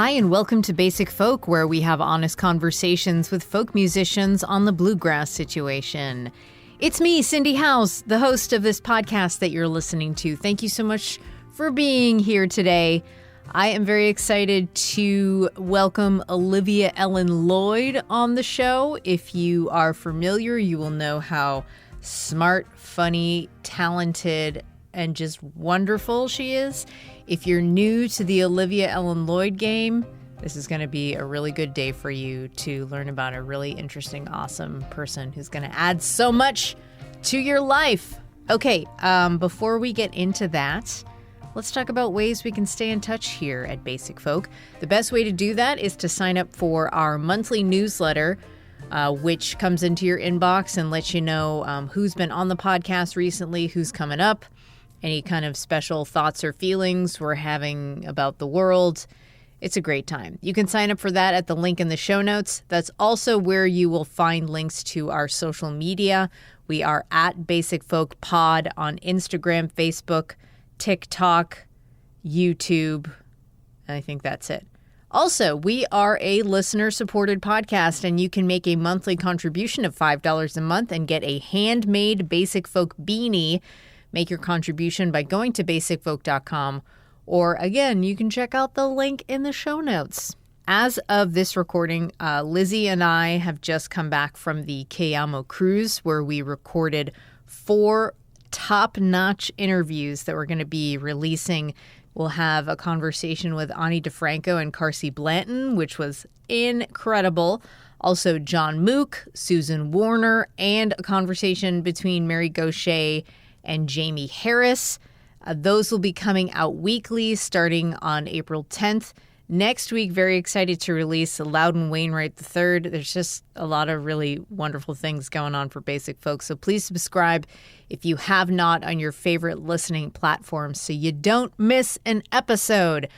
Hi, and welcome to Basic Folk, where we have honest conversations with folk musicians on the bluegrass situation. It's me, Cindy House, the host of this podcast that you're listening to. Thank you so much for being here today. I am very excited to welcome Olivia Ellen Lloyd on the show. If you are familiar, you will know how smart, funny, talented, and just wonderful she is. If you're new to the Olivia Ellen Lloyd game, this is going to be a really good day for you to learn about a really interesting, awesome person who's going to add so much to your life. Okay, before we get into that, let's talk about ways we can stay in touch here at Basic Folk. The best way to do that is to sign up for our monthly newsletter, which comes into your inbox and lets you know who's been on the podcast recently, who's coming up, any kind of special thoughts or feelings we're having about the world. It's a great time. You can sign up for that at the link in the show notes. That's also where you will find links to our social media. We are at Basic Folk Pod on Instagram, Facebook, TikTok, YouTube. I think that's it. Also, we are a listener-supported podcast, and you can make a monthly contribution of $5 a month and get a handmade Basic Folk beanie. Make your contribution by going to basicfolk.com, or again, you can check out the link in the show notes. As of this recording, Lizzie and I have just come back from the Cayamo cruise, where we recorded 4 top-notch interviews that we're going to be releasing. We'll have a conversation with Ani DeFranco and Carsey Blanton, which was incredible. Also, John Mook, Susan Warner, and a conversation between Mary Gaucher and Jamie Harris. Those will be coming out weekly starting on April 10th. Next week, very excited to release Loudon Wainwright III. There's just a lot of really wonderful things going on for Basic Folk. So please subscribe if you have not on your favorite listening platforms so you don't miss an episode.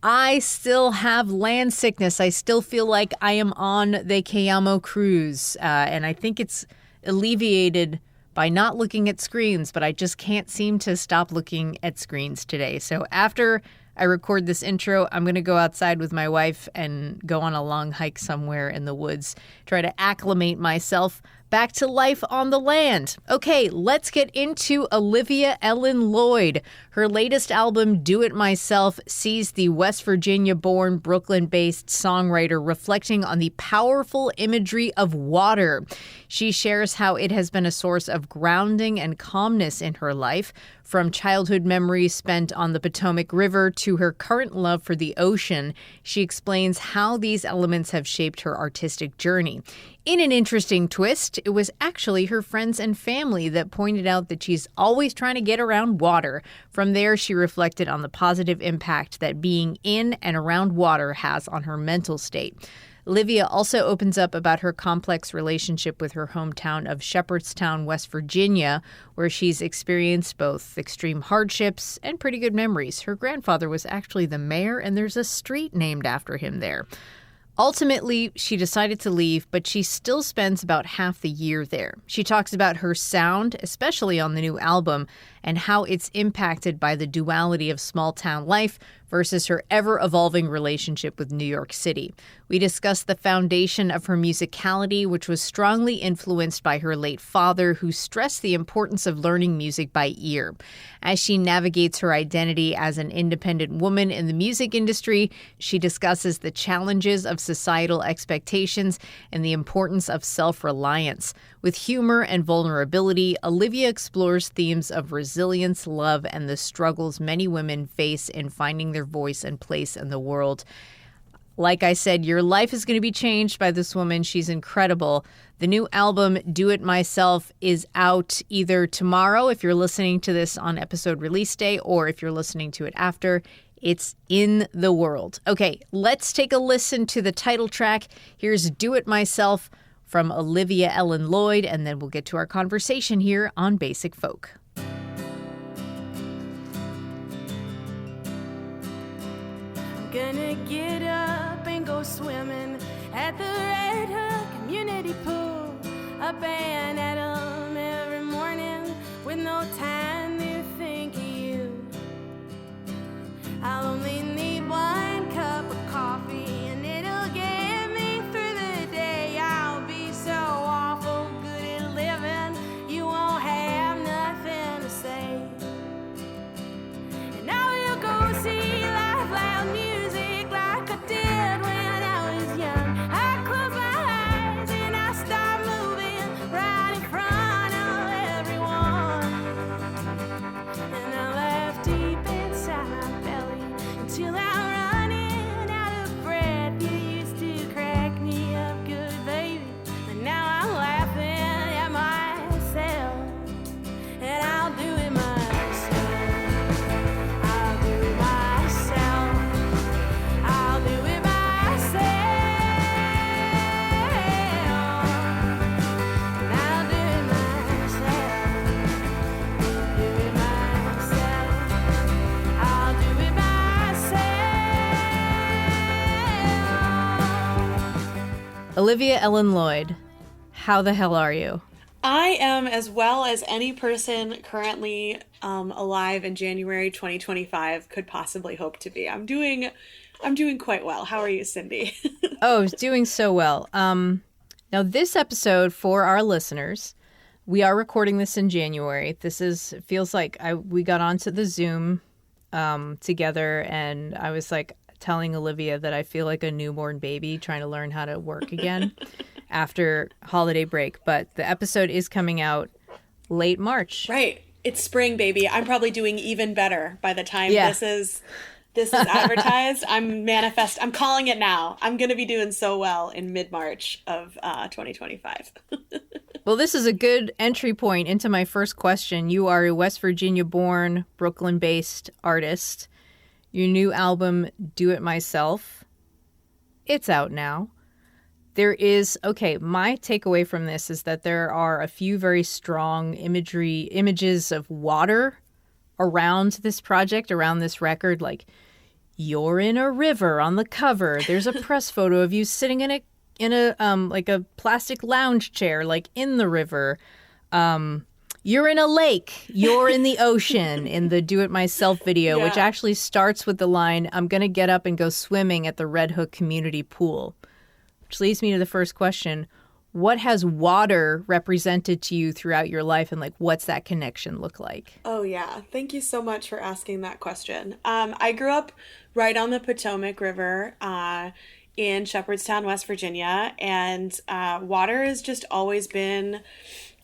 I still have land sickness. I still feel like I am on the Cayamo cruise. And I think it's alleviated by not looking at screens, but I just can't seem to stop looking at screens today. So after I record this intro, I'm going to go outside with my wife and go on a long hike somewhere in the woods, try to acclimate myself back to life on the land. Okay, let's get into Olivia Ellen Lloyd. Her latest album, Do It Myself, sees the West Virginia-born, Brooklyn-based songwriter reflecting on the powerful imagery of water. She shares how it has been a source of grounding and calmness in her life, from childhood memories spent on the Potomac River to her current love for the ocean. She explains how these elements have shaped her artistic journey. In an interesting twist, it was actually her friends and family that pointed out that she's always trying to get around water. From there, she reflected on the positive impact that being in and around water has on her mental state. Olivia also opens up about her complex relationship with her hometown of Shepherdstown, West Virginia, where she's experienced both extreme hardships and pretty good memories. Her grandfather was actually the mayor, and there's a street named after him there. Ultimately, she decided to leave, but she still spends about half the year there. She talks about her sound, especially on the new album, and how it's impacted by the duality of small-town life versus her ever-evolving relationship with New York City. We discussed the foundation of her musicality, which was strongly influenced by her late father, who stressed the importance of learning music by ear. As she navigates her identity as an independent woman in the music industry, she discusses the challenges of societal expectations and the importance of self-reliance. With humor and vulnerability, Olivia explores themes of resilience, love, and the struggles many women face in finding their voice and place in the world. Like I said, your life is going to be changed by this woman. She's incredible. The new album, Do It Myself, is out either tomorrow, if you're listening to this on episode release day, or if you're listening to it after. It's in the world. Okay, let's take a listen to the title track. Here's Do It Myself from Olivia Ellen Lloyd, and then we'll get to our conversation here on Basic Folk. I'm gonna get up and go swimming at the Red Hook Community Pool, up and at 'em every morning with no time to think of you. I'll only need 1 cup of coffee Olivia Ellen Lloyd, how the hell are you? I am as well as any person currently alive in January 2025 could possibly hope to be. I'm doing quite well. How are you, Cindy? Oh, doing so well. Now this episode, for our listeners, we are recording this in January. Feels like we got onto the Zoom together, and I was like telling Olivia that I feel like a newborn baby trying to learn how to work again after holiday break. But the episode is coming out late March. Right. It's spring, baby. I'm probably doing even better by the time this is advertised. I'm calling it now. I'm going to be doing so well in mid-March of 2025. Well, this is a good entry point into my first question. You are a West Virginia-born, Brooklyn-based artist. Your new album, Do It Myself, it's out now. My takeaway from this is that there are a few very strong images of water around this project, around this record. Like, you're in a river on the cover. There's a press photo of you sitting in a plastic lounge chair, like in the river. You're in a lake. You're in the ocean in the Do It Myself video, which actually starts with the line, "I'm going to get up and go swimming at the Red Hook community pool." Which leads me to the first question. What has water represented to you throughout your life, and what's that connection look like? Oh, yeah. Thank you so much for asking that question. I grew up right on the Potomac River in Shepherdstown, West Virginia, and water has just always been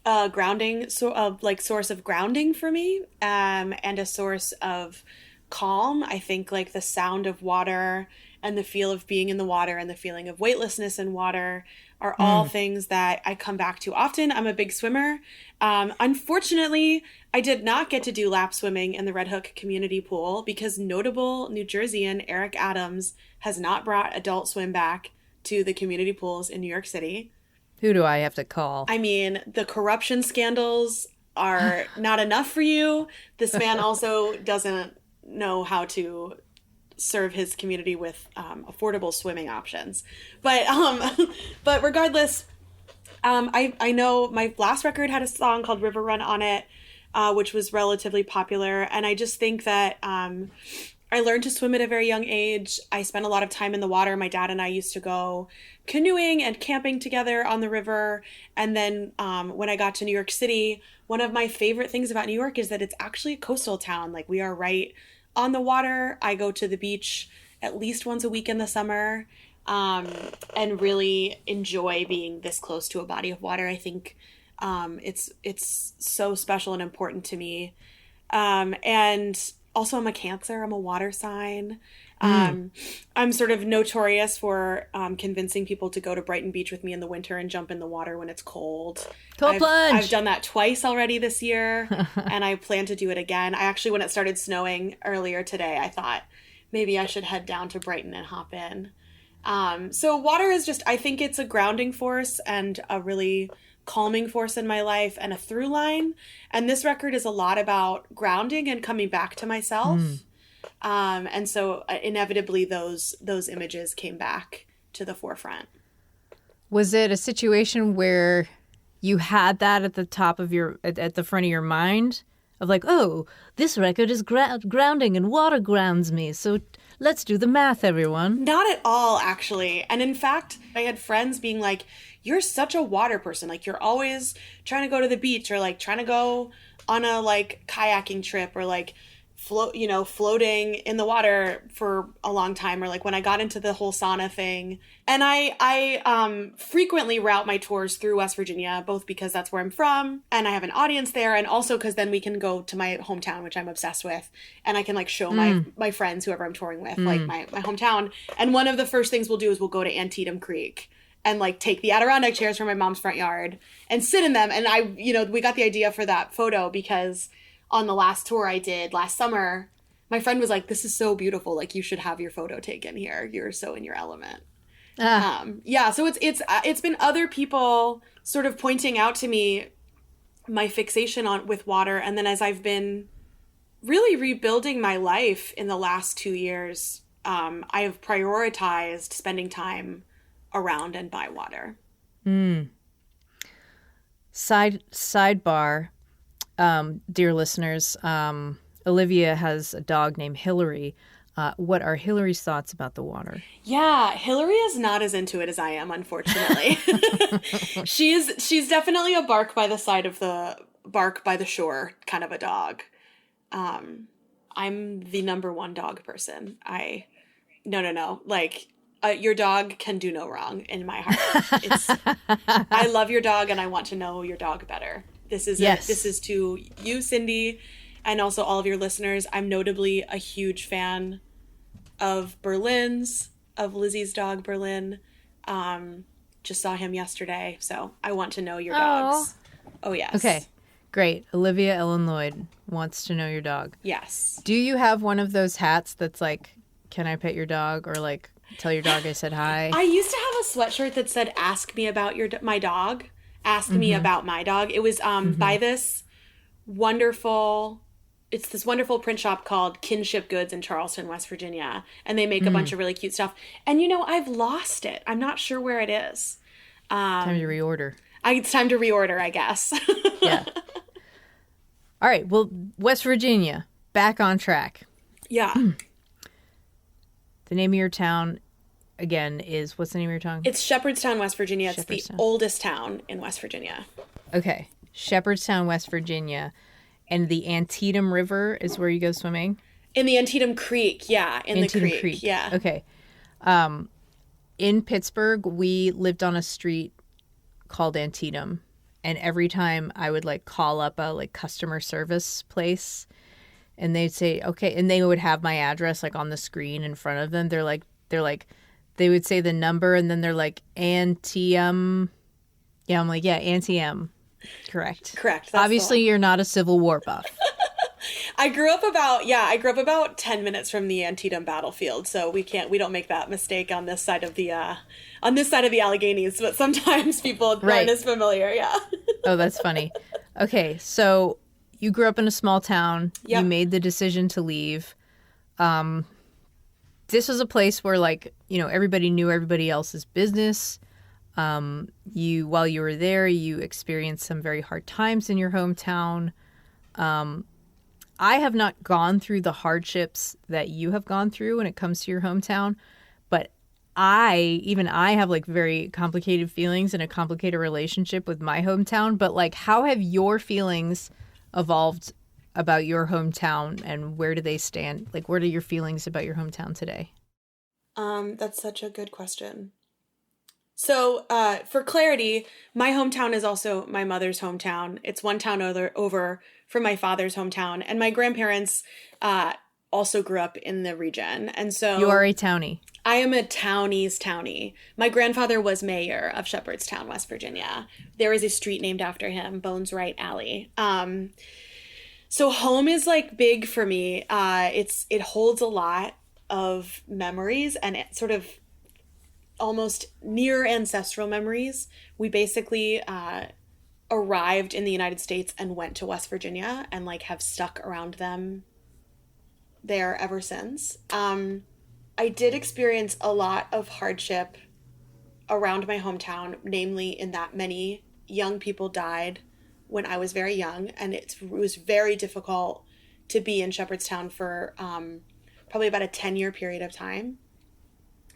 a grounding, source of grounding for me, and a source of calm. I think the sound of water and the feel of being in the water and the feeling of weightlessness in water are all things that I come back to often. I'm a big swimmer. Unfortunately, I did not get to do lap swimming in the Red Hook community pool because notable New Jerseyan Eric Adams has not brought adult swim back to the community pools in New York City. Who do I have to call? I mean, the corruption scandals are not enough for you. This man also doesn't know how to serve his community with affordable swimming options. But regardless, I know my last record had a song called River Run on it, which was relatively popular. And I just think that I learned to swim at a very young age. I spent a lot of time in the water. My dad and I used to go canoeing and camping together on the river. And then when I got to New York City, one of my favorite things about New York is that it's actually a coastal town. We are right on the water. I go to the beach at least once a week in the summer, and really enjoy being this close to a body of water. I think it's so special and important to me. And also I'm a Cancer. I'm a water sign. I'm sort of notorious for convincing people to go to Brighton Beach with me in the winter and jump in the water when it's cold. Plunge! I've done that twice already this year, and I plan to do it again. I actually, when it started snowing earlier today, I thought maybe I should head down to Brighton and hop in. So water is just, I think it's a grounding force and a really calming force in my life and a through line. And this record is a lot about grounding and coming back to myself. And so inevitably those images came back to the forefront. Was it a situation where you had that at the top of at the front of your mind of oh, this record is grounding and water grounds me, so let's do the math, everyone? Not at all, actually. And in fact, I had friends being like, you're such a water person. You're always trying to go to the beach or trying to go on a kayaking trip or floating in the water for a long time, or when I got into the whole sauna thing. And I frequently route my tours through West Virginia, both because that's where I'm from and I have an audience there, and also because then we can go to my hometown, which I'm obsessed with, and I can show my friends, whoever I'm touring with, my hometown. And one of the first things we'll do is we'll go to Antietam Creek and take the Adirondack chairs from my mom's front yard and sit in them. And we got the idea for that photo because on the last tour I did last summer, my friend was like, this is so beautiful. You should have your photo taken here. You're so in your element. So it's been other people sort of pointing out to me my fixation with water. And then as I've been really rebuilding my life in the last 2 years, I have prioritized spending time around and by water. Sidebar, dear listeners, Olivia has a dog named Hillary. What are Hillary's thoughts about the water? Yeah, Hillary is not as into it as I am, unfortunately. She's definitely a bark by the shore kind of a dog. I'm the number one dog person. No. Like, your dog can do no wrong in my heart. I love your dog and I want to know your dog better. This is to you, Cindy, and also all of your listeners. I'm notably a huge fan of Berlin's, of Lizzie's dog, Berlin. Just saw him yesterday, so I want to know your dogs. Oh, yes. Okay, great. Olivia Ellen Lloyd wants to know your dog. Yes. Do you have one of those hats that's like, can I pet your dog? Or like, tell your dog I said hi? I used to have a sweatshirt that said, ask me about my dog. Ask me about my dog. It was by this wonderful print shop called Kinship Goods in Charleston, West Virginia. And they make a bunch of really cute stuff. And, I've lost it. I'm not sure where it is. Time to reorder. It's time to reorder, I guess. Yeah. All right. Well, West Virginia, back on track. Yeah. The name of your town, again, what's the name of your town? It's Shepherdstown, West Virginia. It's the oldest town in West Virginia. Okay. Shepherdstown, West Virginia. And the Antietam River is where you go swimming? In the Antietam Creek, yeah. Antietam the creek. Yeah. Okay. In Pittsburgh, we lived on a street called Antietam. And every time I would call up a customer service place and they'd say, okay, and they would have my address on the screen in front of them. They would say the number and then they're like, Antietam. Yeah, I'm like, yeah, Antietam. Correct. That's obviously you're not a Civil War buff. I grew up about 10 minutes from the Antietam battlefield, so we don't make that mistake on this side of the Alleghenies, but sometimes people aren't as familiar. Yeah. Oh, that's funny. Okay, so you grew up in a small town. Yep. You made the decision to leave. This was a place where everybody knew everybody else's business. While you were there, you experienced some very hard times in your hometown. I have not gone through the hardships that you have gone through when it comes to your hometown, but I have very complicated feelings and a complicated relationship with my hometown. But how have your feelings evolved about your hometown and where do they stand? What are your feelings about your hometown today? That's such a good question. So, for clarity, my hometown is also my mother's hometown. It's one town over from my father's hometown. And my grandparents also grew up in the region. And so... You are a townie. I am a townie's townie. My grandfather was mayor of Shepherdstown, West Virginia. There is a street named after him, Bones Right Alley. So home is big for me. It holds a lot of memories and it sort of almost near ancestral memories. We basically arrived in the United States and went to West Virginia and have stuck around them there ever since. I did experience a lot of hardship around my hometown, namely in that many young people died when I was very young, and it was very difficult to be in Shepherdstown for probably about a 10-year period of time.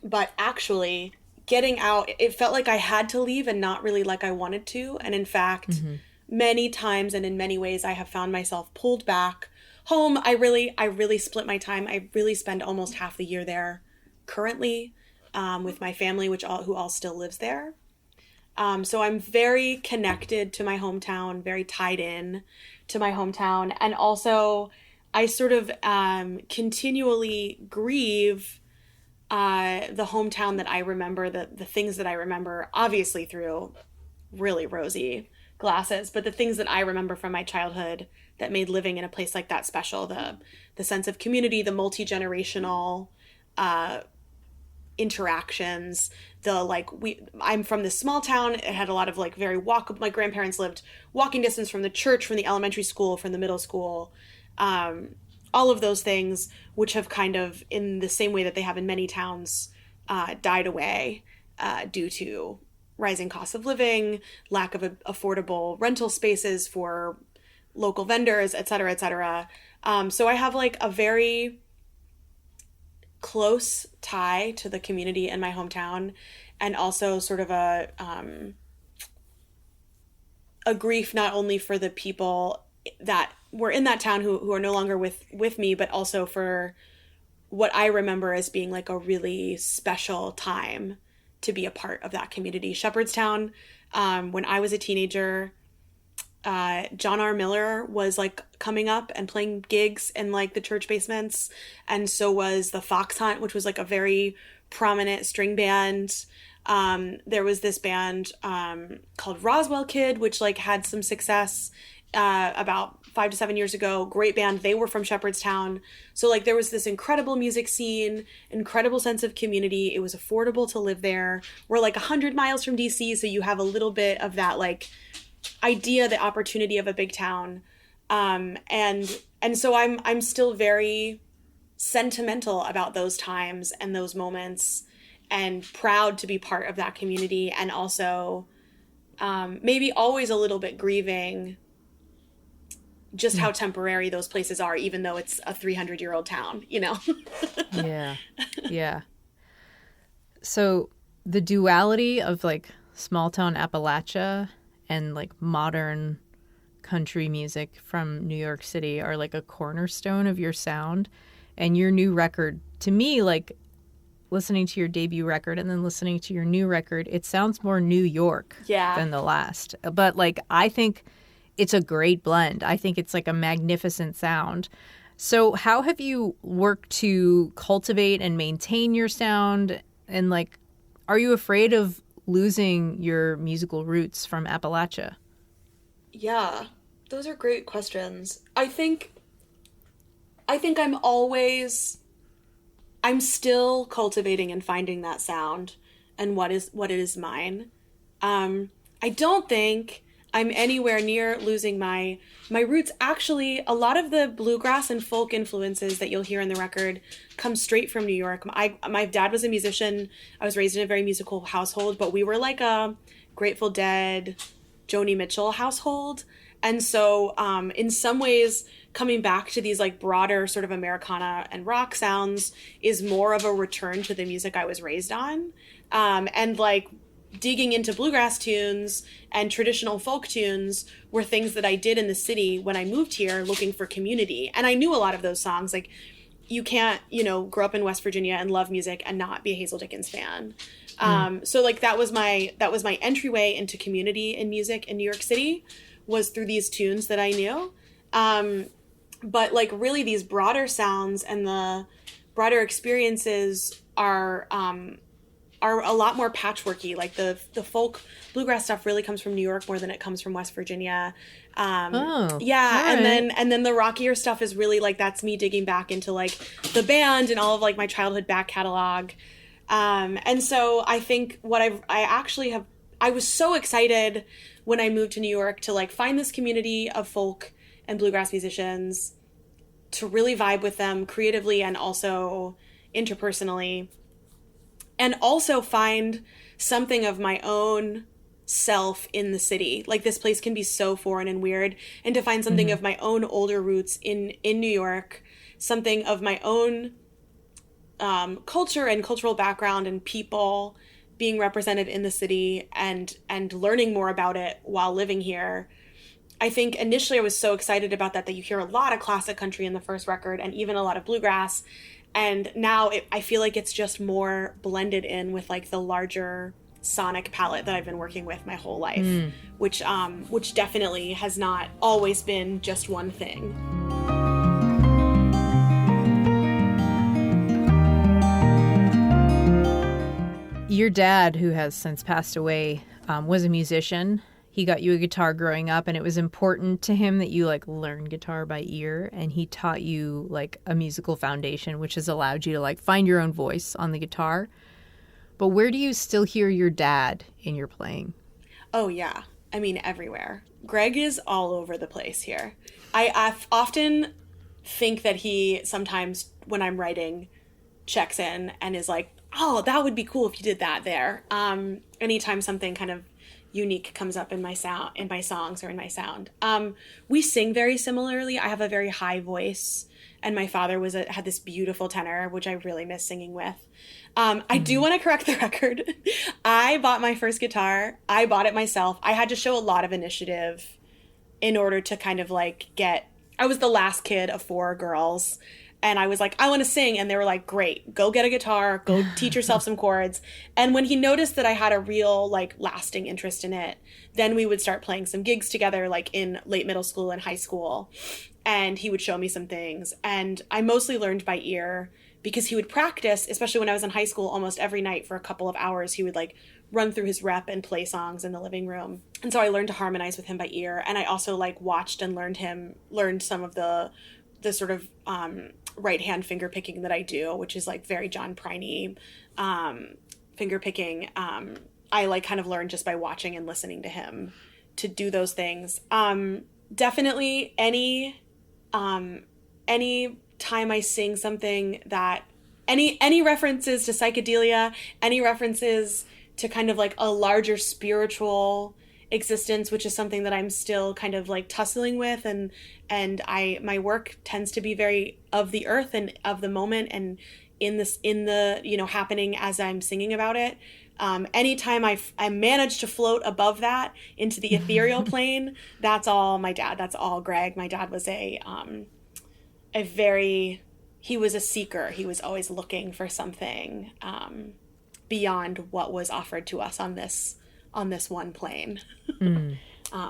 But actually, getting out, it felt like I had to leave and not really like I wanted to. And in fact, many times and in many ways, I have found myself pulled back home. I really split my time. I really spend almost half the year there currently with my family, who all still lives there. So I'm very connected to my hometown, very tied in to my hometown. And also, I sort of continually grieve the hometown that I remember, the things that I remember, obviously through really rosy glasses, but the things that I remember from my childhood that made living in a place like that special, the sense of community, the multi-generational interactions, I'm from this small town. It had a lot of my grandparents lived walking distance from the church, from the elementary school, from the middle school. All of those things, which have kind of, in the same way that they have in many towns, died away. due to rising costs of living, lack of affordable rental spaces for local vendors, et cetera, et cetera. So I have like a very close tie to the community in my hometown, and also sort of a grief not only for the people that were in that town who are no longer with me, but also for what I remember as being like a really special time to be a part of that community. Shepherdstown, when I was a teenager, John R. Miller was like coming up and playing gigs in like the church basements, and so was the Fox Hunt, which was like a very prominent string band. There was this band called Roswell Kid, which like had some success about 5 to 7 years ago. Great band. They were from Shepherdstown. So like there was this incredible music scene, incredible sense of community. It was affordable to live there. We're like 100 miles from DC, so you have a little bit of that like idea, the opportunity of a big town. And so I'm still very sentimental about those times and those moments, and proud to be part of that community, and also maybe always a little bit grieving just how temporary those places are, even though it's a 300-year-old town, you know? Yeah. So the duality of like small town Appalachia and like modern country music from New York City are like a cornerstone of your sound. And your new record, to me, like listening to your debut record and then listening to your new record, it sounds more New York than the last. But like, I think it's a great blend. I think it's like a magnificent sound. So how have you worked to cultivate and maintain your sound? And like, are you afraid of losing your musical roots from Appalachia? Yeah, those are great questions. I think I'm still cultivating and finding that sound and what it is mine. I don't think I'm anywhere near losing my roots. Actually, a lot of the bluegrass and folk influences that you'll hear in the record come straight from New York. My dad was a musician. I was raised in a very musical household, but we were like a Grateful Dead, Joni Mitchell household. And so in some ways, coming back to these like broader sort of Americana and rock sounds is more of a return to the music I was raised on. And like digging into bluegrass tunes and traditional folk tunes were things that I did in the city when I moved here looking for community. And I knew a lot of those songs. Like, you can't, grow up in West Virginia and love music and not be a Hazel Dickens fan. So like that was my entryway into community in music in New York City, was through these tunes that I knew. But like really these broader sounds and the broader experiences are a lot more patchworky. Like the folk bluegrass stuff really comes from New York more than it comes from West Virginia. Right. And then the rockier stuff is really like, that's me digging back into like the band and all of like my childhood back catalog. And so I think what I was so excited when I moved to New York to like find this community of folk and bluegrass musicians, to really vibe with them creatively and also interpersonally, and also find something of my own self in the city. Like, this place can be so foreign and weird, and to find something of my own older roots in New York, something of my own culture and cultural background and people being represented in the city, and learning more about it while living here. I think initially I was so excited about that you hear a lot of classic country in the first record and even a lot of bluegrass. And now I feel like it's just more blended in with like the larger sonic palette that I've been working with my whole life, which definitely has not always been just one thing. Your dad, who has since passed away, was a musician. He got you a guitar growing up, and it was important to him that you like learn guitar by ear, and he taught you like a musical foundation, which has allowed you to like find your own voice on the guitar. But where do you still hear your dad in your playing? Oh yeah, I mean everywhere. Greg is all over the place here. I often think that he sometimes, when I'm writing, checks in and is like, oh, that would be cool if you did that there. Anytime something kind of unique comes up in my sound, in my songs, or in my sound. We sing very similarly. I have a very high voice, and my father had this beautiful tenor, which I really miss singing with. I do want to correct the record. I bought my first guitar. I bought it myself. I had to show a lot of initiative in order to kind of like I was the last kid of 4 girls. And I was like, I want to sing. And they were like, great, go get a guitar, go teach yourself some chords. And when he noticed that I had a real like lasting interest in it, then we would start playing some gigs together, like in late middle school and high school. And he would show me some things. And I mostly learned by ear because he would practice, especially when I was in high school, almost every night for a couple of hours. He would like run through his rep and play songs in the living room. And so I learned to harmonize with him by ear. And I also like watched and learned some of the sort of right hand finger picking that I do, which is like very John Prine finger picking. I like kind of learned just by watching and listening to him to do those things. Definitely any time I sing something that any references to psychedelia, any references to kind of like a larger spiritual existence, which is something that I'm still kind of like tussling with, and my work tends to be very of the earth and of the moment and in the you know, happening as I'm singing about it. Anytime I manage to float above that into the ethereal plane, that's all my dad. That's all Greg. My dad was he was a seeker. He was always looking for something beyond what was offered to us on this one plane.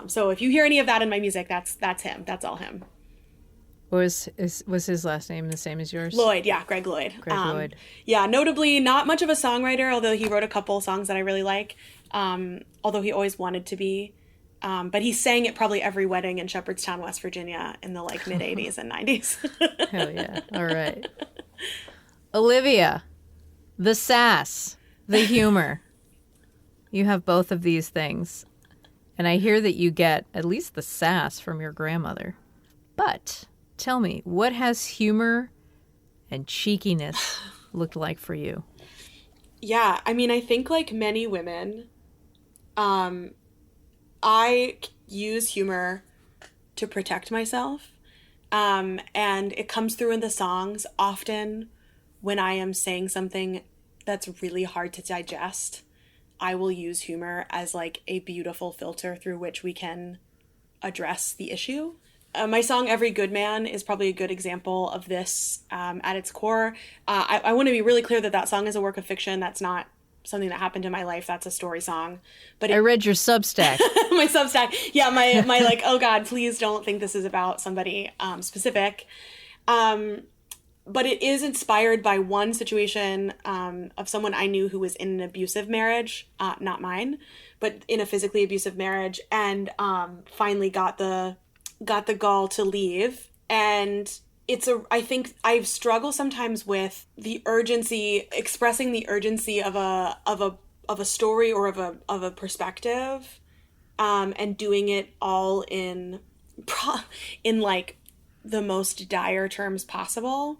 So if you hear any of that in my music, that's him. That's all him. Was his last name the same as yours? Lloyd, yeah, Greg Lloyd. Lloyd. Yeah, notably not much of a songwriter, although he wrote a couple songs that I really like. Although he always wanted to be. But he sang at probably every wedding in Shepherdstown, West Virginia in the like mid 80s and 90s. Hell yeah. All right. Olivia, the sass, the humor. You have both of these things. And I hear that you get at least the sass from your grandmother. But tell me, what has humor and cheekiness looked like for you? Yeah, I mean, I think like many women, I use humor to protect myself. And it comes through in the songs often when I am saying something that's really hard to digest. I will use humor as like a beautiful filter through which we can address the issue. My song Every Good Man is probably a good example of this at its core. I want to be really clear that song is a work of fiction. That's not something that happened in my life. That's a story song. But I read your Substack. My Substack. Yeah, my like, oh God, please don't think this is about somebody specific. But it is inspired by one situation of someone I knew who was in an abusive marriage, not mine, but in a physically abusive marriage, and finally got the gall to leave. And I think I struggle sometimes with the urgency, expressing the urgency of a story or of a perspective, and doing it all in like the most dire terms possible.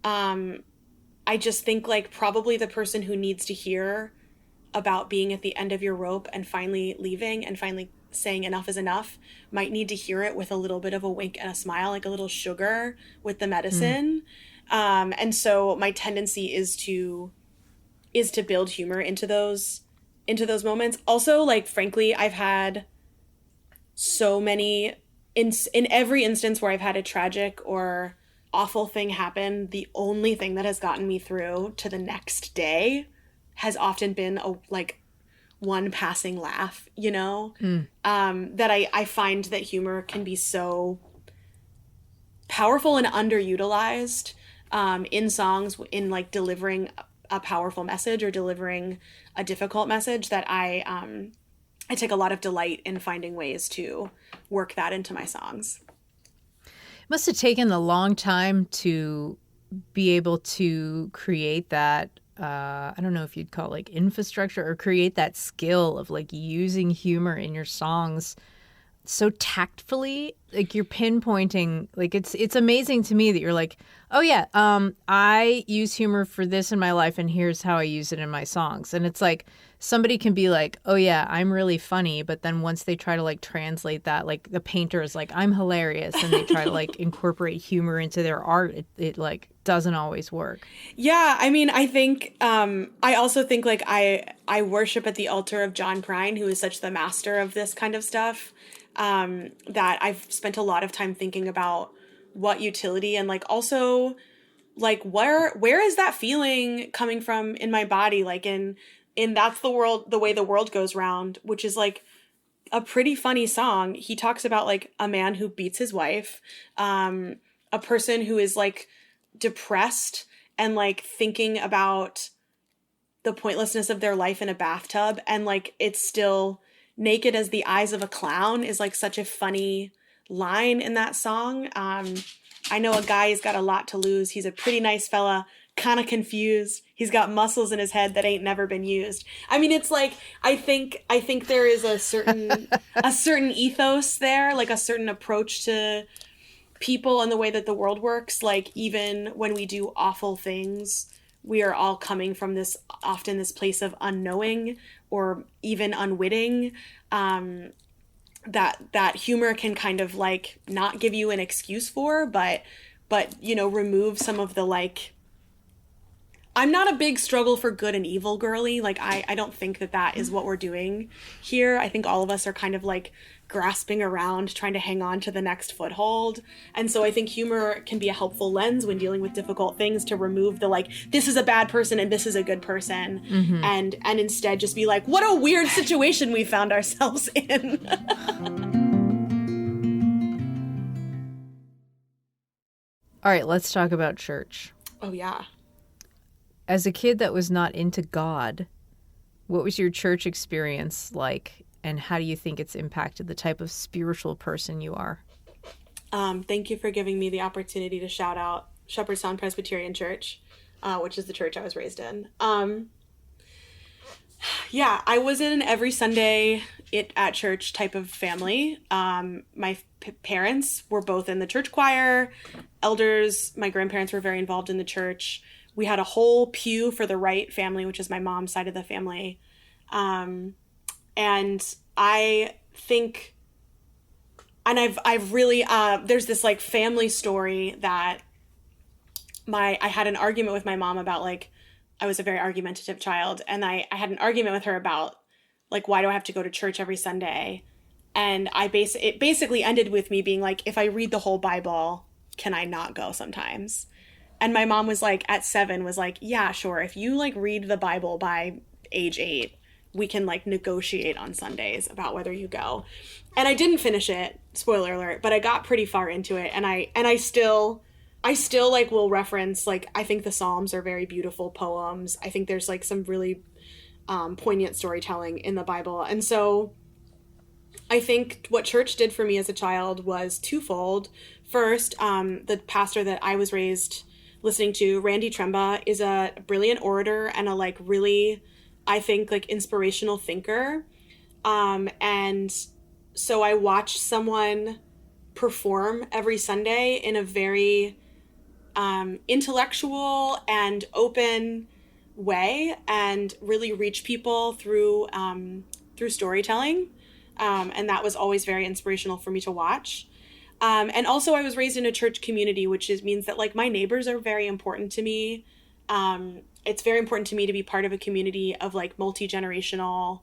I just think like probably the person who needs to hear about being at the end of your rope and finally leaving and finally saying enough is enough might need to hear it with a little bit of a wink and a smile, like a little sugar with the medicine. And so my tendency is to build humor into those moments. Also, like, frankly, I've had so many in every instance where I've had a tragic or awful thing happen, the only thing that has gotten me through to the next day has often been one passing laugh, you know? That I find that humor can be so powerful and underutilized in songs, in like delivering a powerful message or delivering a difficult message, that I take a lot of delight in finding ways to work that into my songs. It must have taken a long time to be able to create that, I don't know if you'd call it like infrastructure, or create that skill of like using humor in your songs so tactfully, like you're pinpointing, like it's amazing to me that you're like, oh yeah, I use humor for this in my life and here's how I use it in my songs. And it's like somebody can be like, oh yeah, I'm really funny, but then once they try to like translate that, like the painter is like, I'm hilarious, and they try to like incorporate humor into their art, it like doesn't always work. Yeah, I mean, I think I also think like I worship at the altar of John Prine, who is such the master of this kind of stuff, that I've spent a lot of time thinking about what utility and like also like where is that feeling coming from in my body, like in That's the World, the Way the World Goes Round, which is like a pretty funny song. He talks about like a man who beats his wife, a person who is like depressed and like thinking about the pointlessness of their life in a bathtub, and like it's still naked as the eyes of a clown is like such a funny line in that song. I know a guy, he's got a lot to lose. He's a pretty nice fella, kind of confused. He's got muscles in his head that ain't never been used. I mean, it's like I think there is a certain ethos there, like a certain approach to people and the way that the world works. Like even when we do awful things, we are all coming from this place of unknowing or even unwitting, that humor can kind of like not give you an excuse for, but you know, remove some of the like, I'm not a big struggle for good and evil girly. Like I don't think that is what we're doing here. I think all of us are kind of like grasping around, trying to hang on to the next foothold. And so I think humor can be a helpful lens when dealing with difficult things, to remove the like, this is a bad person and this is a good person. Mm-hmm. And instead just be like, what a weird situation we found ourselves in. All right, let's talk about church. Oh yeah. As a kid that was not into God, what was your church experience like? And how do you think it's impacted the type of spiritual person you are? Thank you for giving me the opportunity to shout out Shepherdstown Presbyterian Church, which is the church I was raised in. Yeah, I was in an every Sunday at church type of family. My parents were both in the church choir, elders. My grandparents were very involved in the church. We had a whole pew for the Wright family, which is my mom's side of the family. And I think, and I've really, there's this like family story that I had an argument with my mom about, like, I was a very argumentative child, and I had an argument with her about like, why do I have to go to church every Sunday? And it basically ended with me being like, if I read the whole Bible, can I not go sometimes? And my mom was like, at 7, was like, yeah, sure. If you like read the Bible by age 8, we can like negotiate on Sundays about whether you go. And I didn't finish it, spoiler alert, but I got pretty far into it. And I still like will reference, like, I think the Psalms are very beautiful poems. I think there's like some really poignant storytelling in the Bible. And so I think what church did for me as a child was twofold. First, the pastor that I was raised listening to, Randy Tremba, is a brilliant orator and a like really, I think, like inspirational thinker. And so I watched someone perform every Sunday in a very intellectual and open way, and really reach people through storytelling. And that was always very inspirational for me to watch. And also I was raised in a church community, which means that like my neighbors are very important to me. It's very important to me to be part of a community of like multi-generational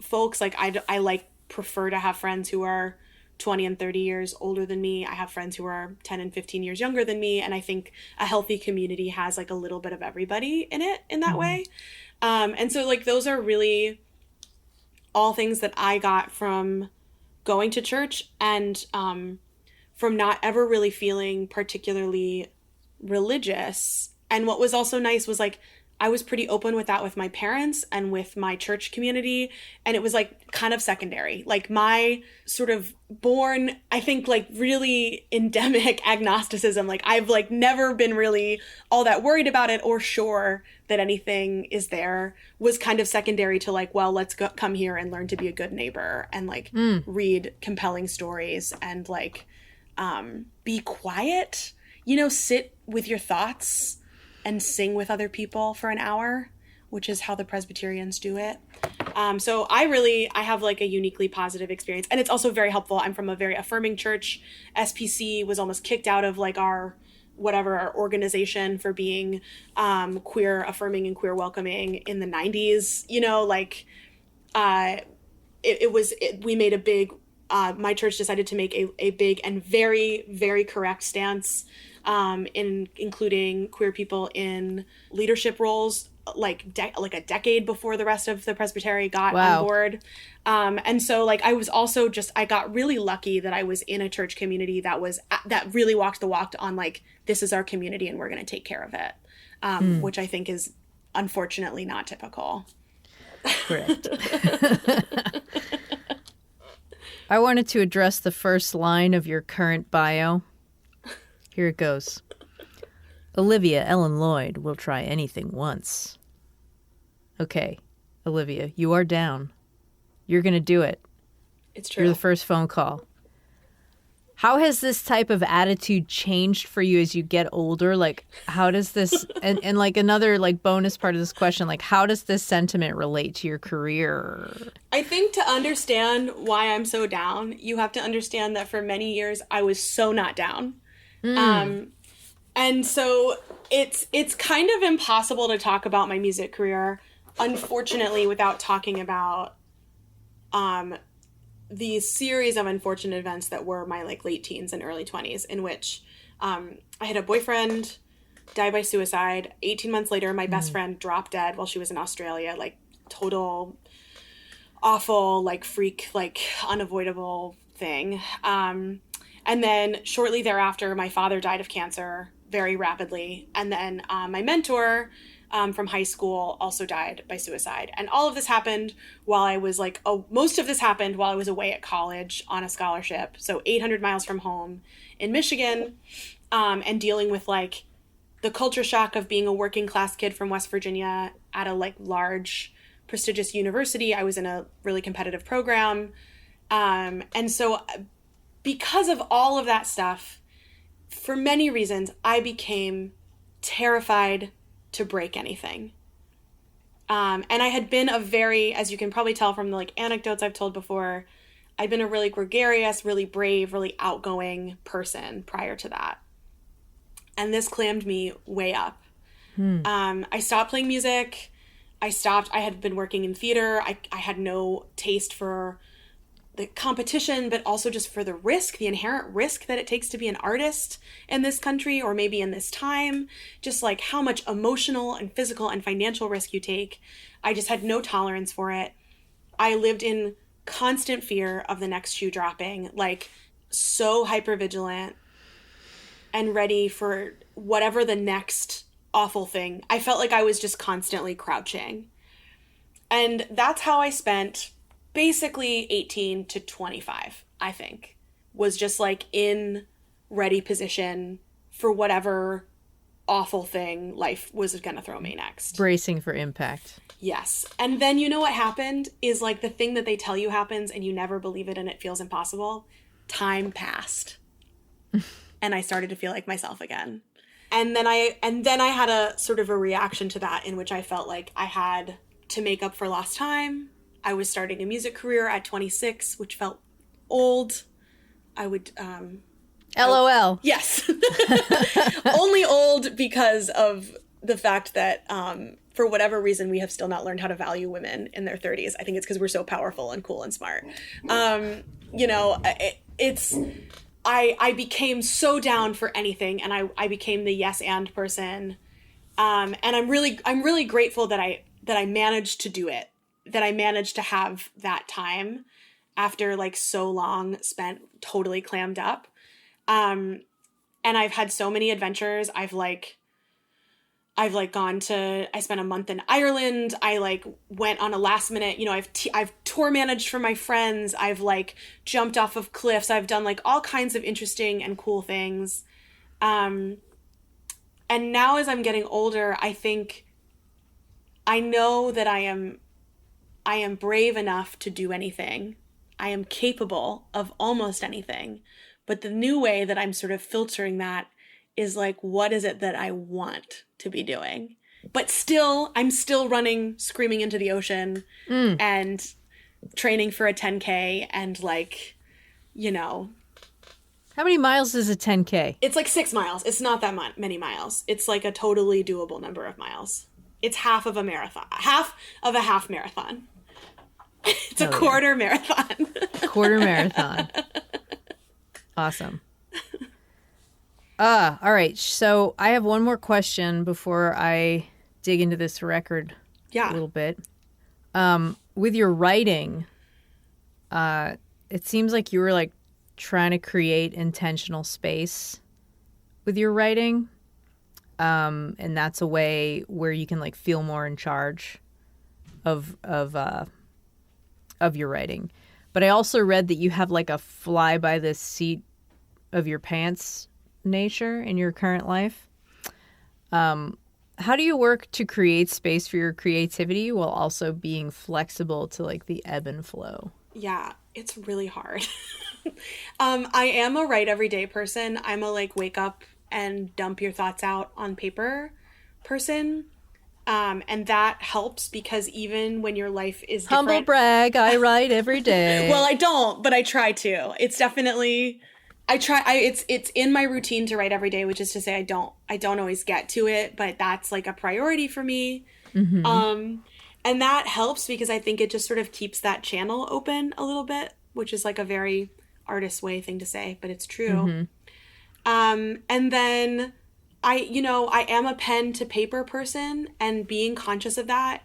folks. Like I like prefer to have friends who are 20 and 30 years older than me. I have friends who are 10 and 15 years younger than me. And I think a healthy community has like a little bit of everybody in it in that way. And so like those are really all things that I got from going to church, and from not ever really feeling particularly religious. And what was also nice was like, I was pretty open with that with my parents and with my church community. And it was like kind of secondary. Like my sort of born, I think like really endemic agnosticism. Like I've like never been really all that worried about it or sure that anything is there, was kind of secondary to like, well, let's come here and learn to be a good neighbor and like read compelling stories and like be quiet, you know, sit with your thoughts and sing with other people for an hour, which is how the Presbyterians do it. So I have like a uniquely positive experience. And it's also very helpful. I'm from a very affirming church. SPC was almost kicked out of like our organization for being queer affirming and queer welcoming in the 90s. You know, like we made a big, my church decided to make a big and very, very correct stance in including queer people in leadership roles, like a decade before the rest of the presbytery got on board. And so like I was also I got really lucky that I was in a church community that really walked the walk on like, this is our community and we're going to take care of it, which I think is unfortunately not typical. Correct. I wanted to address the first line of your current bio. Here it goes. Olivia Ellen Lloyd will try anything once. Okay, Olivia, you are down. You're going to do it. It's true. You're the first phone call. How has this type of attitude changed for you as you get older? Like, how does this, and like another like bonus part of this question, like how does this sentiment relate to your career? I think to understand why I'm so down, you have to understand that for many years I was so not down. And so it's kind of impossible to talk about my music career, unfortunately, without talking about the series of unfortunate events that were my like late teens and early 20s, in which I had a boyfriend die by suicide. 18 months later, my best friend dropped dead while she was in Australia, like total awful, like freak, like unavoidable thing. And then shortly thereafter, my father died of cancer very rapidly. And then my mentor from high school also died by suicide. And all of this happened while I was like, most of this happened while I was away at college on a scholarship. So 800 miles from home in Michigan, and dealing with like the culture shock of being a working class kid from West Virginia at a like large prestigious university. I was in a really competitive program. And so because of all of that stuff, for many reasons, I became terrified to break anything. And I had been as you can probably tell from the like anecdotes I've told before, I'd been a really gregarious, really brave, really outgoing person prior to that. And this clammed me way up. I stopped playing music. I had been working in theater. I had no taste for the competition, but also just for the risk, the inherent risk that it takes to be an artist in this country, or maybe in this time, just like how much emotional and physical and financial risk you take. I just had no tolerance for it. I lived in constant fear of the next shoe dropping, like so hypervigilant and ready for whatever the next awful thing. I felt like I was just constantly crouching. And that's how I spent basically 18 to 25, I think, was just like in ready position for whatever awful thing life was going to throw me next. Bracing for impact. Yes. And then you know what happened is like the thing that they tell you happens and you never believe it and it feels impossible. Time passed. And I started to feel like myself again. And then I had a sort of a reaction to that in which I felt like I had to make up for lost time. I was starting a music career at 26, which felt old. I would... LOL. Yes. Only old because of the fact that for whatever reason, we have still not learned how to value women in their 30s. I think it's because we're so powerful and cool and smart. I became so down for anything, and I became the yes and person. And I'm really grateful that I managed to do it, that I managed to have that time after like so long spent totally clammed up. And I've had so many adventures. I've like I've like I spent a month in Ireland. I like went on a last minute, I've tour managed for my friends. I've like jumped off of cliffs. I've done like all kinds of interesting and cool things. And now as I'm getting older, I think I know that I am brave enough to do anything. I am capable of almost anything. But the new way that I'm sort of filtering that is like, what is it that I want to be doing? But still, I'm still running, screaming into the ocean and training for a 10K and like, How many miles is a 10K? It's like 6 miles. It's not that many miles. It's like a totally doable number of miles. It's half of a marathon. Half of a half marathon. It's a quarter marathon. Quarter marathon. Awesome. All right. So I have one more question before I dig into this record a little bit. With your writing, it seems like you were like trying to create intentional space with your writing. And that's a way where you can like feel more in charge of your writing. But I also read that you have like a fly by the seat of your pants nature in your current life. How do you work to create space for your creativity while also being flexible to like the ebb and flow? Yeah, it's really hard. I am a write every day person. I'm a like wake up and dump your thoughts out on paper person. And that helps because even when your life is different... Humble brag, I write every day. Well, I don't, but I try to. It's definitely... It's in my routine to write every day, which is to say I don't always get to it, but that's like a priority for me. Mm-hmm. And that helps because I think it just sort of keeps that channel open a little bit, which is like a very artist way thing to say, but it's true. Mm-hmm. And then I am a pen to paper person, and being conscious of that,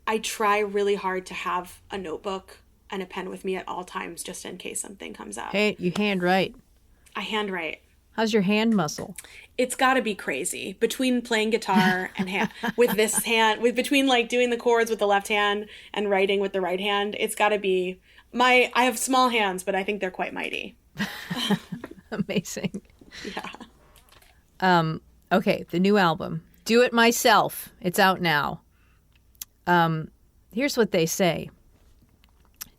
I try really hard to have a notebook and a pen with me at all times just in case something comes up. Hey, you handwrite. I handwrite. How's your hand muscle? It's got to be crazy between playing guitar and between like doing the chords with the left hand and writing with the right hand. It's got to be I have small hands, but I think they're quite mighty. Amazing. Yeah. Okay, the new album, Do It Myself. It's out now. Here's what they say.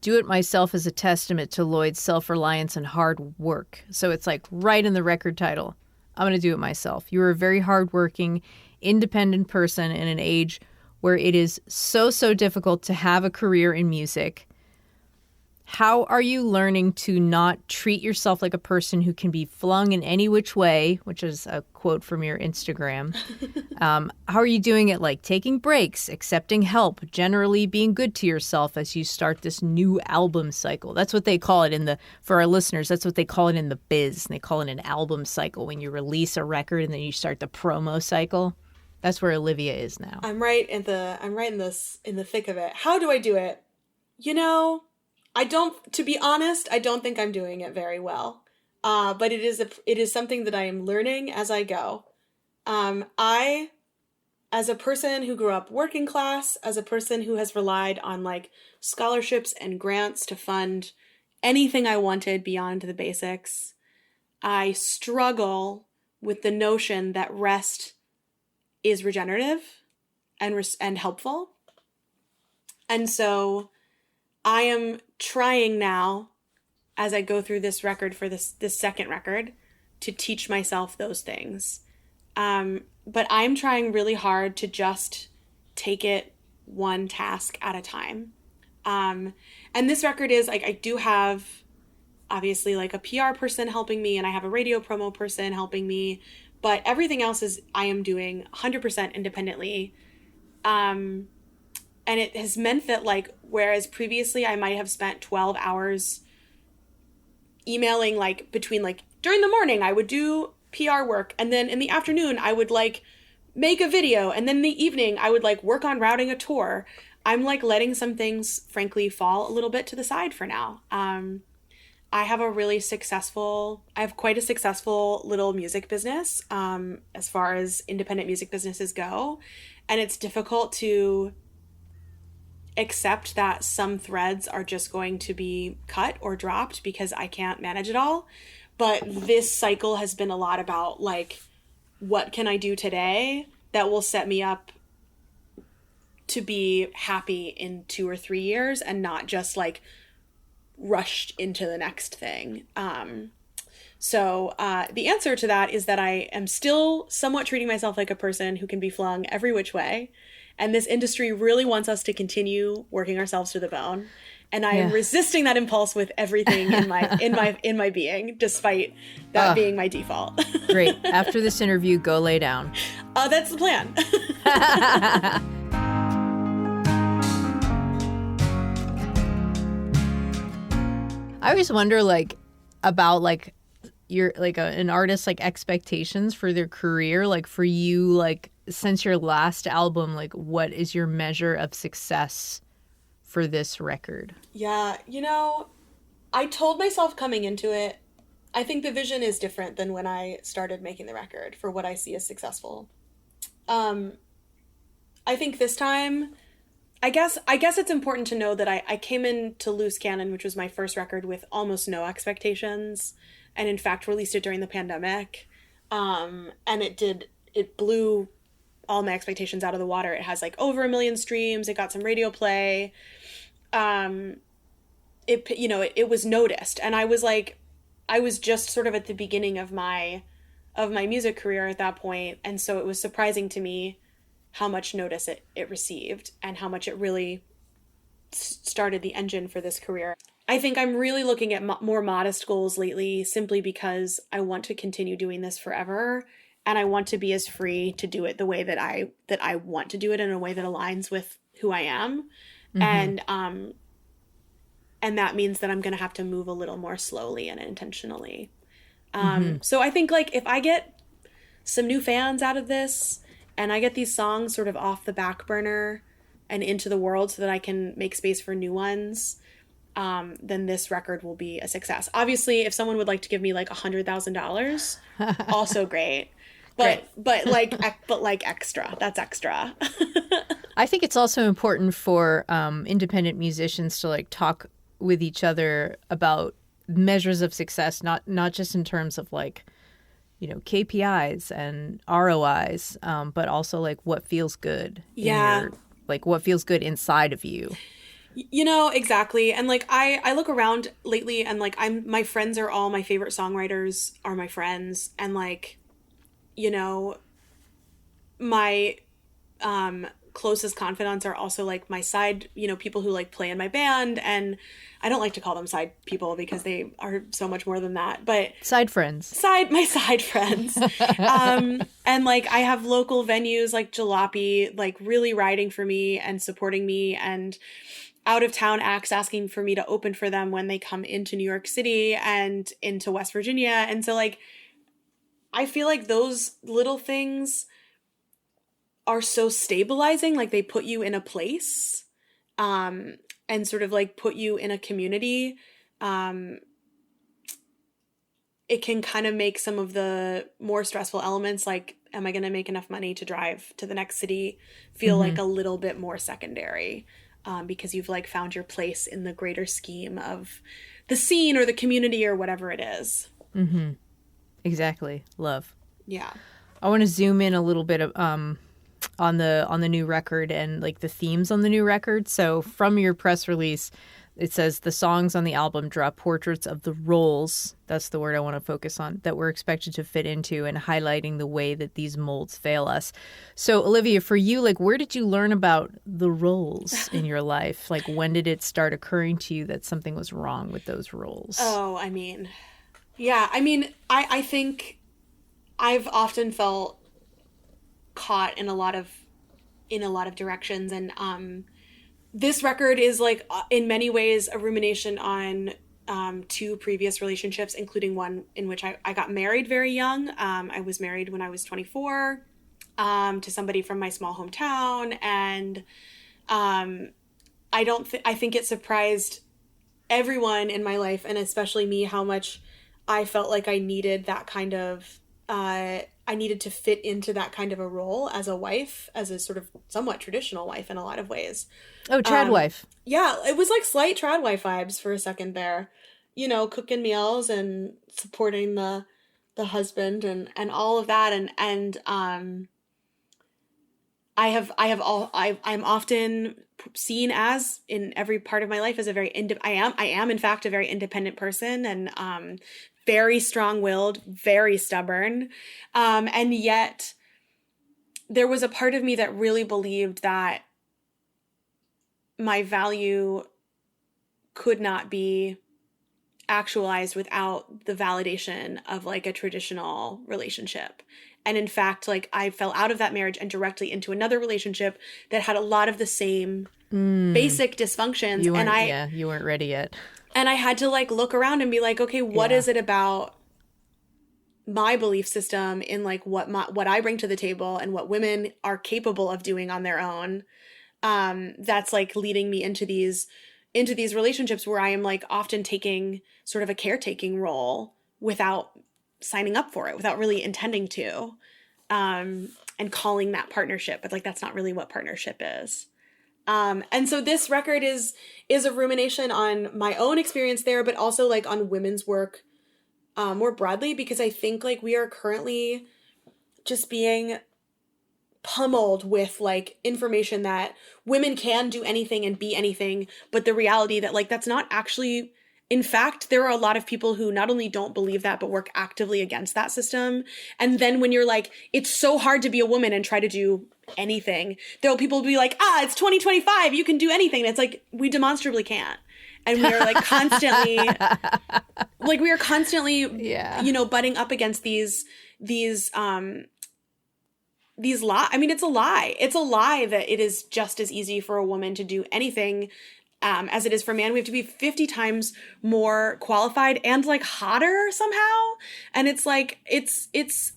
Do It Myself is a testament to Lloyd's self-reliance and hard work. So it's like right in the record title. I'm going to do it myself. You are a very hardworking, independent person in an age where it is so difficult to have a career in music. How are you learning to not treat yourself like a person who can be flung in any which way, which is a quote from your Instagram? How are you doing it, like taking breaks, accepting help, generally being good to yourself as you start this new album cycle? That's what they call it for our listeners, that's what they call it in the biz. They call it an album cycle when you release a record and then you start the promo cycle. That's where Olivia is now. I'm right in the thick of it. How do I do it? To be honest, I don't think I'm doing it very well. But it is something that I am learning as I go. I, as a person who grew up working class, as a person who has relied on like scholarships and grants to fund anything I wanted beyond the basics, I struggle with the notion that rest is regenerative and helpful. And so I am trying now, as I go through this record for this second record, to teach myself those things. But I'm trying really hard to just take it one task at a time. And this record is like, I do have obviously like a PR person helping me, and I have a radio promo person helping me, but everything else is I am doing 100% independently. And it has meant that like, whereas previously I might have spent 12 hours emailing, like between like during the morning I would do PR work, and then in the afternoon I would like make a video, and then in the evening I would like work on routing a tour. I'm like letting some things frankly fall a little bit to the side for now. I have I have quite a successful little music business as far as independent music businesses go. And it's difficult to accept that some threads are just going to be cut or dropped because I can't manage it all. But this cycle has been a lot about like, what can I do today that will set me up to be happy in 2 or 3 years and not just like rushed into the next thing. So the answer to that is that I am still somewhat treating myself like a person who can be flung every which way. And this industry really wants us to continue working ourselves to the bone. And I am resisting that impulse with everything in my being, despite that being my default. Great. After this interview, go lay down. That's the plan. I always wonder, like, about like your like an artist's like expectations for their career. Like for you, like since your last album, like what is your measure of success for this record? Yeah, I told myself coming into it, I think the vision is different than when I started making the record for what I see as successful. I think this time, I guess it's important to know that I came into Loose Cannon, which was my first record, with almost no expectations, and in fact released it during the pandemic. And it blew all my expectations out of the water. It has like over 1 million streams. It got some radio play. It was noticed, and I was just sort of at the beginning of my music career at that point, and so it was surprising to me how much notice it received and how much it really started the engine for this career. I think I'm really looking at more modest goals lately, simply because I want to continue doing this forever, and I want to be as free to do it the way that I want to do it, in a way that aligns with who I am. Mm-hmm. And that means that I'm going to have to move a little more slowly and intentionally. So I think like if I get some new fans out of this, and I get these songs sort of off the back burner and into the world so that I can make space for new ones, then this record will be a success. Obviously, if someone would like to give me like $100,000, also great. But extra. That's extra. I think it's also important for independent musicians to like talk with each other about measures of success, not just in terms of like, KPIs and ROIs, but also like what feels good. Yeah. Like what feels good inside of you. Exactly. And like I look around lately, and like my friends are all my favorite songwriters are my friends, and like, my closest confidants are also like my side, people who like play in my band, and I don't like to call them side people because they are so much more than that, but side friends. My side friends. And like I have local venues like Jalopy like really riding for me and supporting me, and out of town acts asking for me to open for them when they come into New York City and into West Virginia. And so like I feel like those little things are so stabilizing. Like they put you in a place, and sort of like put you in a community. It can kind of make some of the more stressful elements, like, am I going to make enough money to drive to the next city, feel like a little bit more secondary, because you've like found your place in the greater scheme of the scene or the community or whatever it is. Mm-hmm. Exactly. Love. Yeah. I want to zoom in a little bit of, on the new record and like the themes on the new record. So from your press release, it says the songs on the album draw portraits of the roles, that's the word I want to focus on, that we're expected to fit into, and highlighting the way that these molds fail us. So Olivia, for you, like where did you learn about the roles in your life? Like when did it start occurring to you that something was wrong with those roles? Oh, I think I've often felt caught in a lot of directions, and this record is like in many ways a rumination on 2 previous relationships, including one in which I got married very young. I was married when I was 24 to somebody from my small hometown, and I think it surprised everyone in my life, and especially me, how much I felt like I needed that kind of, I needed to fit into that kind of a role as a wife, as a sort of somewhat traditional wife in a lot of ways. Oh, trad wife. Yeah, it was like slight trad wife vibes for a second there. You know, cooking meals and supporting the husband and all of that, and I'm often seen as, in every part of my life, as a very I am in fact a very independent person, and very strong-willed, very stubborn, and yet there was a part of me that really believed that my value could not be actualized without the validation of like a traditional relationship. And in fact, like, I fell out of that marriage and directly into another relationship that had a lot of the same basic dysfunctions. You weren't ready yet. And I had to like look around and be like, okay, what is it about my belief system in like what I bring to the table and what women are capable of doing on their own, that's like leading me into these relationships where I am like often taking sort of a caretaking role without signing up for it, without really intending to, and calling that partnership, but like that's not really what partnership is. And so this record is a rumination on my own experience there, but also like on women's work more broadly, because I think like we are currently just being pummeled with like information that women can do anything and be anything, but the reality that like that's not actually. In fact, there are a lot of people who not only don't believe that, but work actively against that system. And then when you're like, it's so hard to be a woman and try to do anything, there will people be like, it's 2025, you can do anything. And it's like, we demonstrably can't. And we are like constantly, you know, butting up against these lies. I mean, it's a lie. It's a lie that it is just as easy for a woman to do anything as it is for a man. We have to be 50 times more qualified and like hotter somehow. And it's like, it's if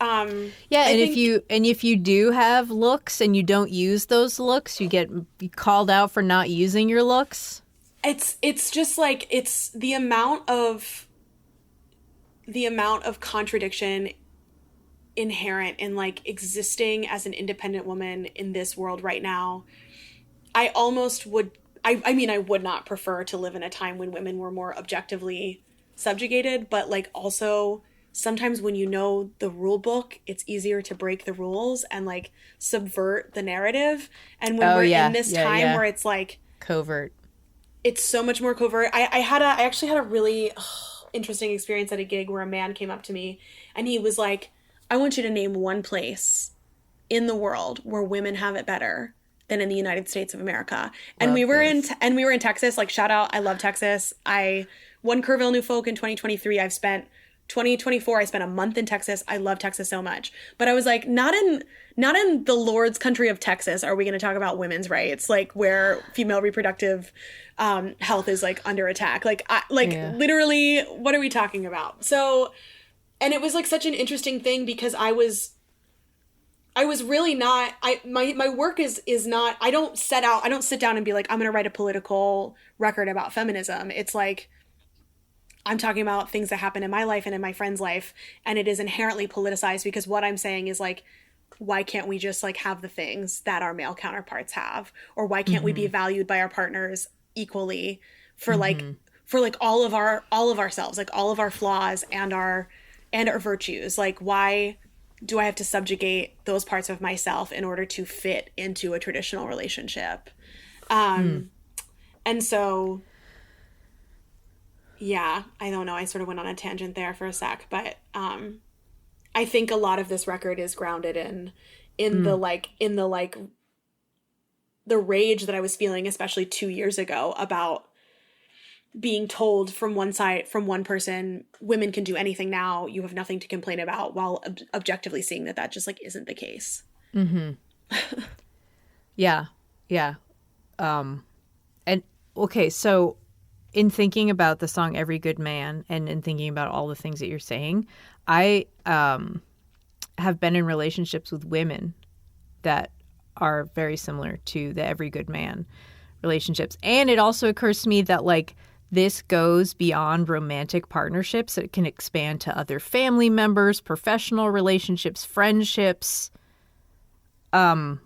you do have looks and you don't use those looks, you get called out for not using your looks. It's just like, it's the amount of contradiction inherent in like existing as an independent woman in this world right now. I almost would, I mean, I would not prefer to live in a time when women were more objectively subjugated, but like also sometimes when you know the rule book, it's easier to break the rules and like subvert the narrative. And when in this time where it's like covert, it's so much more covert. I actually had a really interesting experience at a gig where a man came up to me and he was like, I want you to name one place in the world where women have it better than in the United States of America. And we were in Texas, like shout out. I love Texas. I won Kerrville New Folk in 2023. 2024, I spent a month in Texas. I love Texas so much. But I was like, not in the Lord's country of Texas are we going to talk about women's rights, like where female reproductive health is like under attack. Literally, what are we talking about? So, and it was like such an interesting thing because I was really not, my work is not, I don't sit down and be like, I'm going to write a political record about feminism. It's like, I'm talking about things that happen in my life and in my friend's life. And it is inherently politicized because what I'm saying is like, why can't we just like have the things that our male counterparts have? Or why can't we be valued by our partners equally for like all of ourselves, like all of our flaws and our virtues? Like, why do I have to subjugate those parts of myself in order to fit into a traditional relationship? And so, yeah, I don't know. I sort of went on a tangent there for a sec, but I think a lot of this record is grounded in the rage that I was feeling, especially 2 years ago, about being told from one person, women can do anything now, you have nothing to complain about, while objectively seeing that just like isn't the case. Yeah. And okay, so in thinking about the song Every Good Man and in thinking about all the things that you're saying, I have been in relationships with women that are very similar to the Every Good Man relationships. And it also occurs to me that like this goes beyond romantic partnerships. It can expand to other family members, professional relationships, friendships. And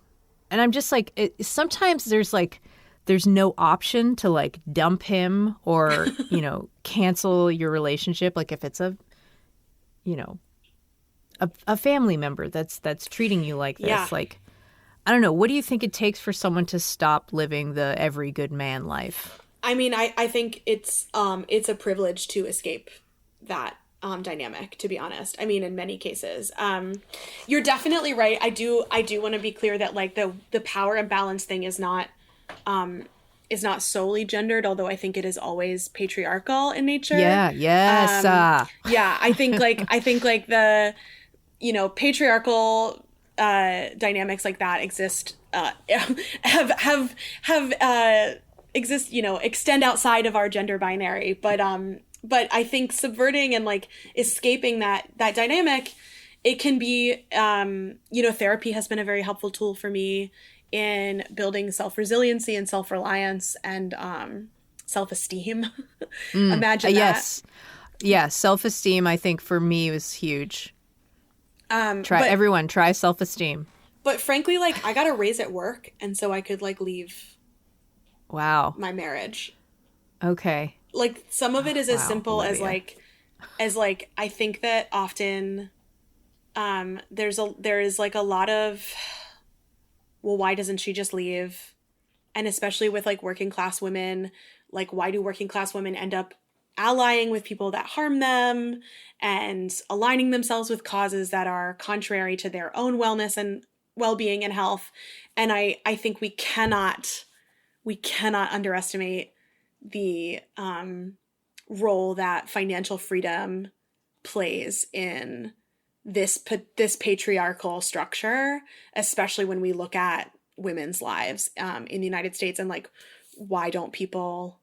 I'm just like, sometimes there's no option to like dump him or, cancel your relationship. Like if it's a family member that's treating you like this. Yeah. Like, I don't know. What do you think it takes for someone to stop living the every good man life? I mean, I think it's a privilege to escape that dynamic, to be honest. I mean, in many cases, you're definitely right. I do want to be clear that like the power imbalance thing is not solely gendered, although I think it is always patriarchal in nature. Yeah. Yes. Yeah. I think like the, patriarchal dynamics like that exist, extend outside of our gender binary. But I think subverting and like escaping that dynamic, it can be, therapy has been a very helpful tool for me in building self-resiliency and self-reliance and self-esteem. Imagine that. Yes. Yeah. Self-esteem, I think for me was huge. Everyone try self-esteem. But frankly, like I got a raise at work, and so I could like leave. Wow. My marriage. Okay. Like some of it is as simple Olivia. as I think that often there is like a lot of, well, why doesn't she just leave? And especially with like working class women, like why do working class women end up allying with people that harm them and aligning themselves with causes that are contrary to their own wellness and well-being and health? And I think we cannot underestimate the role that financial freedom plays in this patriarchal structure, especially when we look at women's lives in the United States, and like, why don't people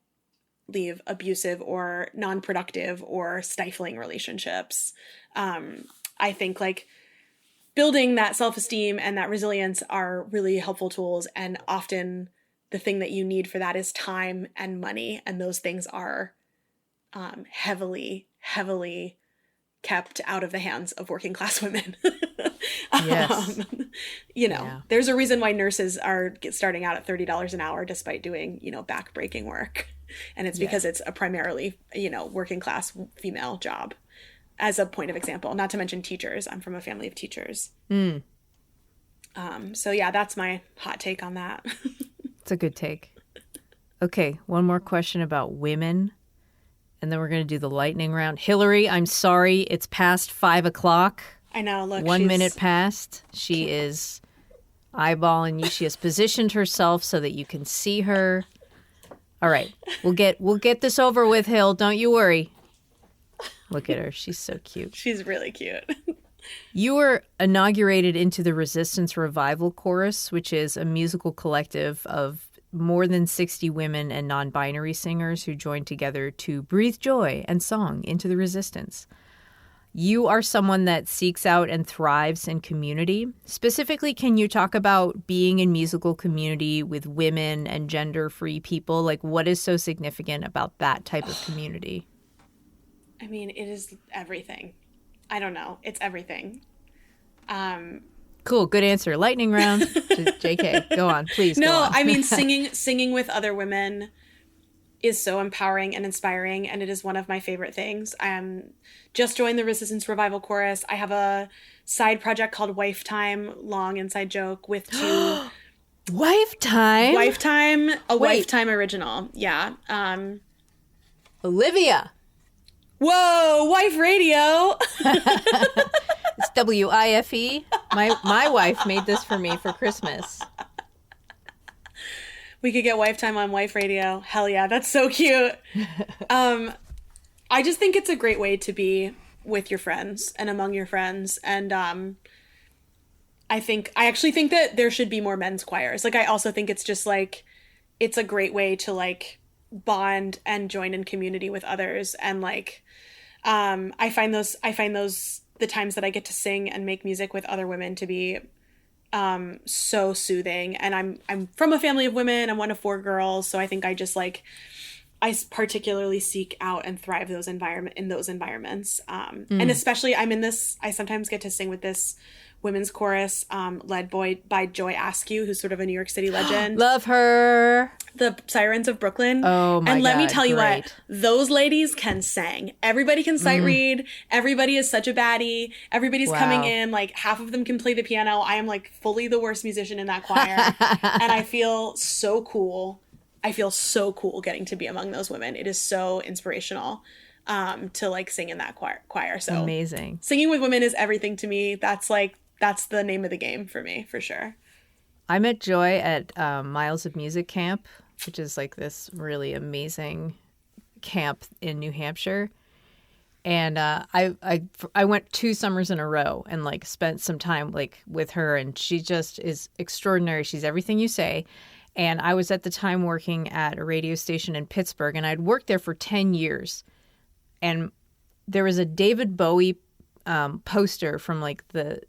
leave abusive or non-productive or stifling relationships? I think like building that self-esteem and that resilience are really helpful tools, and often the thing that you need for that is time and money, and those things are heavily kept out of the hands of working class women. Yes. There's a reason why nurses are starting out at $30 an hour despite doing, back-breaking work. And it's because it's a primarily, working class female job, as a point of example, not to mention teachers. I'm from a family of teachers. So yeah, that's my hot take on that. It's a good take. Okay, one more question about women, and then we're going to do the lightning round. Hillary, I'm sorry, it's past 5:00. I know, look. 1 minute past. She is eyeballing you. She has positioned herself so that you can see her. All right, we'll get this over with, Hill. Don't you worry. Look at her. She's so cute. She's really cute. You were inaugurated into the Resistance Revival Chorus, which is a musical collective of more than 60 women and non-binary singers who joined together to breathe joy and song into the resistance. You are someone that seeks out and thrives in community. Specifically, can you talk about being in musical community with women and gender-free people? Like, what is so significant about that type of community? I mean, it is everything. I don't know. It's everything. Cool. Good answer. Lightning round. JK. Go on, please. No, go on. I mean, singing with other women is so empowering and inspiring, and it is one of my favorite things. I just joined the Resistance Revival Chorus. I have a side project called Wife Time, long inside joke with two... Wife Time? Wife Time, Wife Time original. Yeah. Olivia. Whoa, Wife Radio. It's WIFE. My wife made this for me for Christmas. We could get Wife Time on Wife Radio. Hell yeah, that's so cute. I just think it's a great way to be with your friends and among your friends. And I actually think that there should be more men's choirs. Like, I also think it's just like, it's a great way to like bond and join in community with others. And like, I find those the times that I get to sing and make music with other women to be so soothing. And I'm from a family of women. I'm one of 4 girls. So I think I just like, particularly seek out and thrive in those environments. And especially I sometimes get to sing with this women's chorus led by Joy Askew, who's sort of a New York City legend. Love her. The Sirens of Brooklyn. Oh my God. And let me tell you great. what, those ladies can sing. Everybody can sight read. Everybody is such a baddie. Everybody's coming in. Like, half of them can play the piano. I am like fully the worst musician in that choir. And I feel so cool. I feel so cool getting to be among those women. It is so inspirational to like sing in that choir. So amazing. Singing with women is everything to me. That's the name of the game for me, for sure. I met Joy at Miles of Music Camp, which is like this really amazing camp in New Hampshire. And I went 2 summers in a row and like spent some time like with her, and she just is extraordinary. She's everything you say. And I was at the time working at a radio station in Pittsburgh, and I'd worked there for 10 years. And there was a David Bowie poster from like the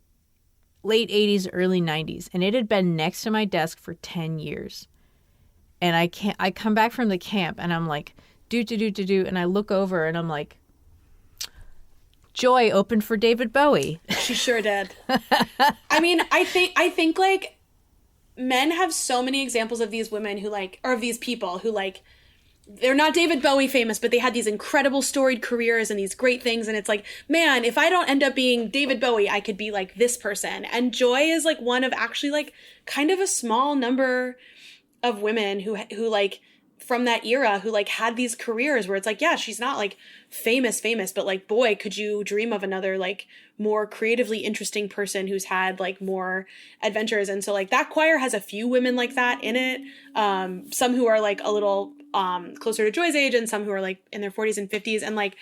late 80s, early 90s, and it had been next to my desk for 10 years. And I come back from the camp and I'm like, do, and I look over and I'm like, Joy opened for David Bowie. She sure did. I mean, I think like men have so many examples of these women who like, or of these people who like, they're not David Bowie famous, but they had these incredible storied careers and these great things. And it's like, man, if I don't end up being David Bowie, I could be like this person. And Joy is like one of actually like kind of a small number of women who like from that era who like had these careers where it's like, yeah, she's not like famous, but like, boy, could you dream of another like more creatively interesting person who's had like more adventures. And so like that choir has a few women like that in it. Some who are like a little closer to Joy's age and some who are like in their 40s and 50s. And like,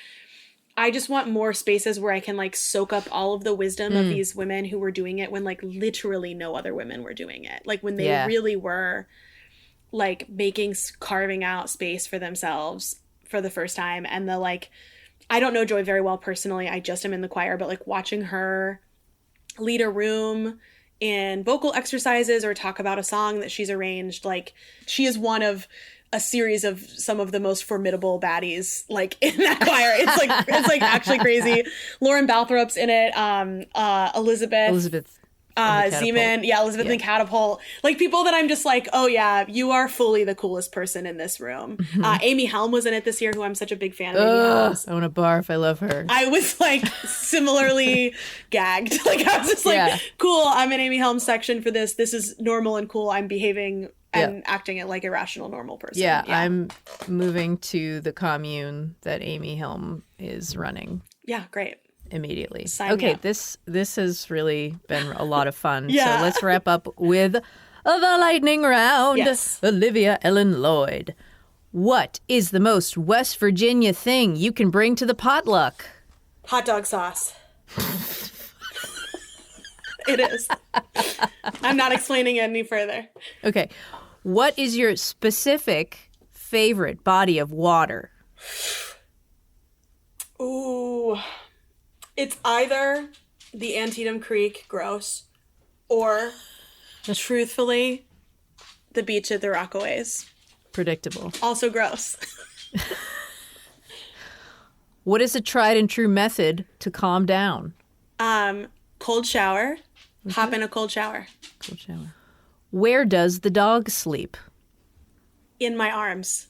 I just want more spaces where I can like soak up all of the wisdom of these women who were doing it when like literally no other women were doing it. Like when they really were like carving out space for themselves for the first time. And the like, I don't know Joy very well personally. I just am in the choir, but like watching her lead a room in vocal exercises or talk about a song that she's arranged, like she is one of a series of some of the most formidable baddies like in that choir. It's like actually crazy. Lauren Balthrop's in it. Elizabeth Zeman. Yeah, Elizabeth and the Catapult. Like people that I'm just like, oh yeah, you are fully the coolest person in this room. Amy Helm was in it this year, who I'm such a big fan of. Amy Helm's. I want to barf. I love her. I was like similarly gagged. Like I was just like, cool, I'm in Amy Helm's section for this. This is normal and cool. I'm behaving and acting it like a rational, normal person. Yeah, I'm moving to the commune that Amy Helm is running. Yeah, great. Immediately. Sign me up. This has really been a lot of fun. So let's wrap up with the lightning round. Yes. Olivia Ellen Lloyd. What is the most West Virginia thing you can bring to the potluck? Hot dog sauce. It is. I'm not explaining it any further. Okay. What is your specific favorite body of water? Ooh. It's either the Antietam Creek, gross, or truthfully, the beach at the Rockaways. Predictable. Also gross. What is a tried and true method to calm down? Cold shower. Hop in a cold shower. Cold shower. Where does the dog sleep? In my arms.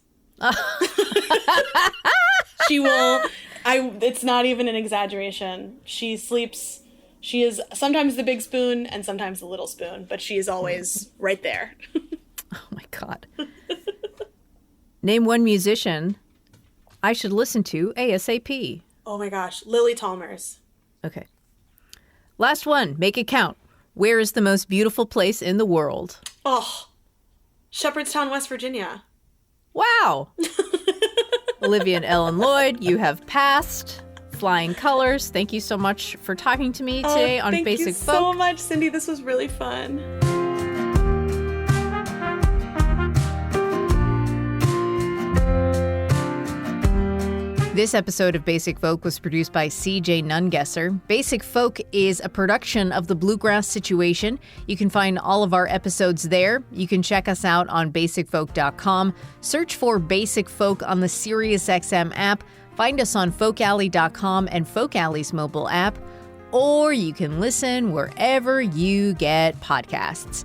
She will... it's not even an exaggeration. She sleeps, she is sometimes the big spoon and sometimes the little spoon, but she is always right there. Oh my God. Name one musician I should listen to ASAP. Oh my gosh. Lily Talmers. Okay. Last one. Make it count. Where is the most beautiful place in the world? Oh, Shepherdstown, West Virginia. Wow. Olivia Ellen Lloyd, you have passed. Flying colors. Thank you so much for talking to me today on Basic Folk. Thank you so much, Cindy. This was really fun. This episode of Basic Folk was produced by C.J. Nungesser. Basic Folk is a production of the Bluegrass Situation. You can find all of our episodes there. You can check us out on basicfolk.com. Search for Basic Folk on the SiriusXM app. Find us on folkalley.com and Folk Alley's mobile app. Or you can listen wherever you get podcasts.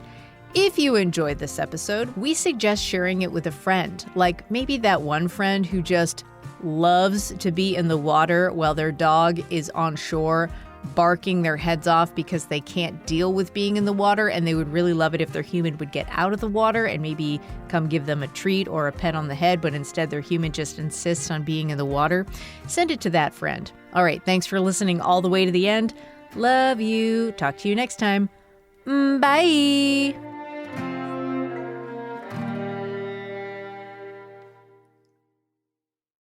If you enjoyed this episode, we suggest sharing it with a friend, like maybe that one friend who just loves to be in the water while their dog is on shore barking their heads off because they can't deal with being in the water, and they would really love it if their human would get out of the water and maybe come give them a treat or a pet on the head, but instead their human just insists on being in the water. Send it to that friend. All right, thanks for listening all the way to the end. Love you. Talk to you next time. Bye.